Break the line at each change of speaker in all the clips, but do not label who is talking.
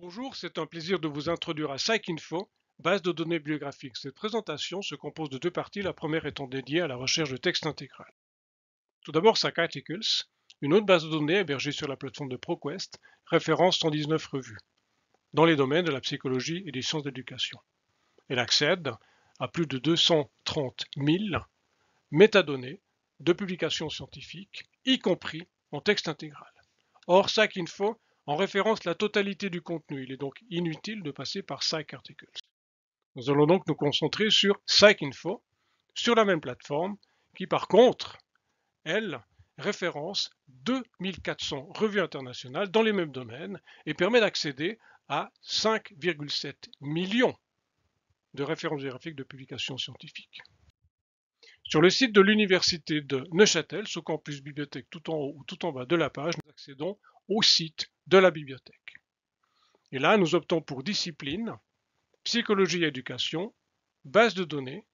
Bonjour, c'est un plaisir de vous introduire à PsycInfo, base de données bibliographiques. Cette présentation se compose de deux parties, la première étant dédiée à la recherche de texte intégral. Tout d'abord, PsycArticles, une autre base de données hébergée sur la plateforme de ProQuest, référence 119 revues, dans les domaines de la psychologie et des sciences d'éducation. Elle accède à plus de 230 000 métadonnées de publications scientifiques, y compris en texte intégral. Or, PsycInfo en référence la totalité du contenu. Il est donc inutile de passer par PsycArticles. Nous allons donc nous concentrer sur PsycInfo, sur la même plateforme, qui par contre, elle, référence 2400 revues internationales dans les mêmes domaines et permet d'accéder à 5,7 millions de références bibliographiques de publications scientifiques. Sur le site de l'Université de Neuchâtel, sous campus bibliothèque tout en haut ou tout en bas de la page, nous accédons au site de la bibliothèque. Et là, nous optons pour discipline, psychologie et éducation, base de données,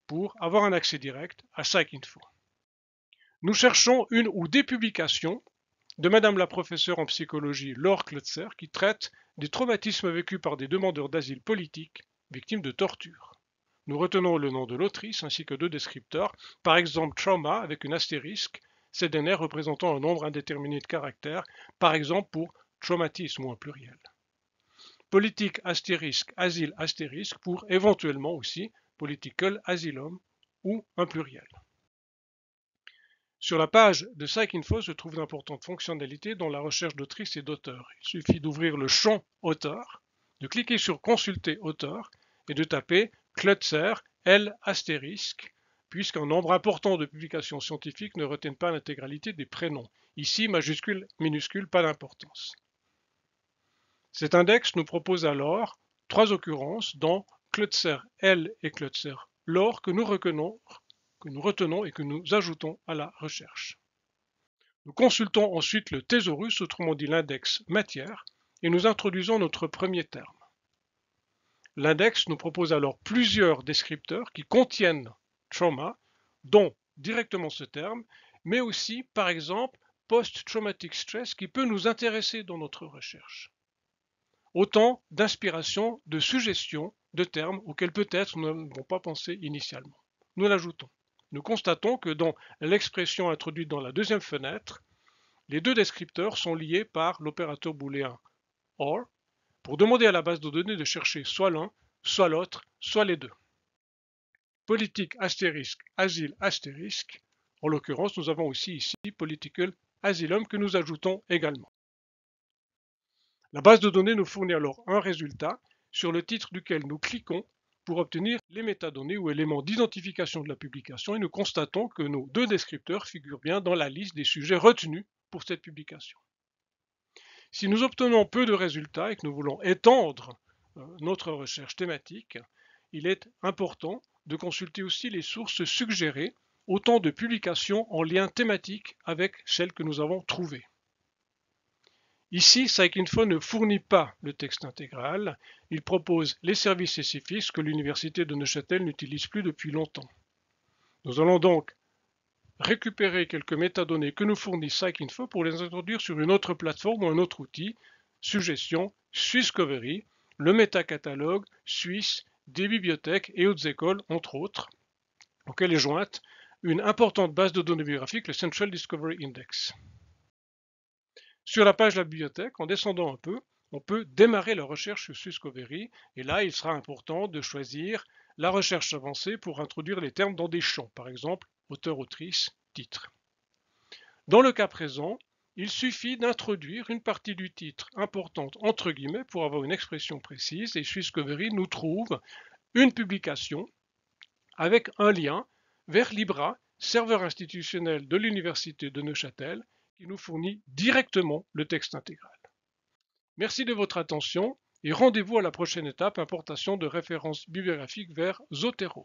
pour avoir un accès direct à PsycInfo. Nous cherchons une ou des publications de Madame la professeure en psychologie Laure Klotzer qui traite des traumatismes vécus par des demandeurs d'asile politique victimes de torture. Nous retenons le nom de l'autrice ainsi que deux descripteurs, par exemple trauma avec une astérisque, ces derniers représentant un nombre indéterminé de caractères, par exemple pour traumatisme ou un pluriel. Politique astérisque, asile astérisque pour éventuellement aussi political asylum ou un pluriel. Sur la page de PsycInfo se trouvent d'importantes fonctionnalités dont la recherche d'autrice et d'auteur. Il suffit d'ouvrir le champ auteur, de cliquer sur consulter auteur et de taper Klotzer L astérisque, puisqu'un nombre important de publications scientifiques ne retiennent pas l'intégralité des prénoms. Ici, majuscule, minuscule, pas d'importance. Cet index nous propose alors trois occurrences dans Klotzer L et Klotzer Laure que nous retenons et que nous ajoutons à la recherche. Nous consultons ensuite le thésaurus, autrement dit l'index matière, et nous introduisons notre premier terme. L'index nous propose alors plusieurs descripteurs qui contiennent trauma, dont directement ce terme, mais aussi, par exemple, post-traumatic stress qui peut nous intéresser dans notre recherche. Autant d'inspiration, de suggestions, de termes auxquels peut-être nous n'avons pas pensé initialement. Nous l'ajoutons. Nous constatons que dans l'expression introduite dans la deuxième fenêtre, les deux descripteurs sont liés par l'opérateur booléen OR pour demander à la base de données de chercher soit l'un, soit l'autre, soit les deux. Politique astérisque, asile astérisque. En l'occurrence, nous avons aussi ici political asylum que nous ajoutons également. La base de données nous fournit alors un résultat sur le titre duquel nous cliquons pour obtenir les métadonnées ou éléments d'identification de la publication et nous constatons que nos deux descripteurs figurent bien dans la liste des sujets retenus pour cette publication. Si nous obtenons peu de résultats et que nous voulons étendre notre recherche thématique, il est important de consulter aussi les sources suggérées, autant de publications en lien thématique avec celles que nous avons trouvées. Ici, PsycInfo ne fournit pas le texte intégral, il propose les services et suffices que l'Université de Neuchâtel n'utilise plus depuis longtemps. Nous allons donc récupérer quelques métadonnées que nous fournit PsycInfo pour les introduire sur une autre plateforme ou un autre outil, suggestion, Swisscovery, le métacatalogue suisse, des bibliothèques et hautes écoles, entre autres, auquel est jointe une importante base de données bibliographiques, le Central Discovery Index. Sur la page de la bibliothèque, en descendant un peu, on peut démarrer la recherche sur Swisscovery et là, il sera important de choisir la recherche avancée pour introduire les termes dans des champs, par exemple auteur, autrice, titre. Dans le cas présent, il suffit d'introduire une partie du titre importante entre guillemets pour avoir une expression précise et Swisscovery nous trouve une publication avec un lien vers Libra, serveur institutionnel de l'Université de Neuchâtel, qui nous fournit directement le texte intégral. Merci de votre attention et rendez-vous à la prochaine étape, importation de références bibliographiques vers Zotero.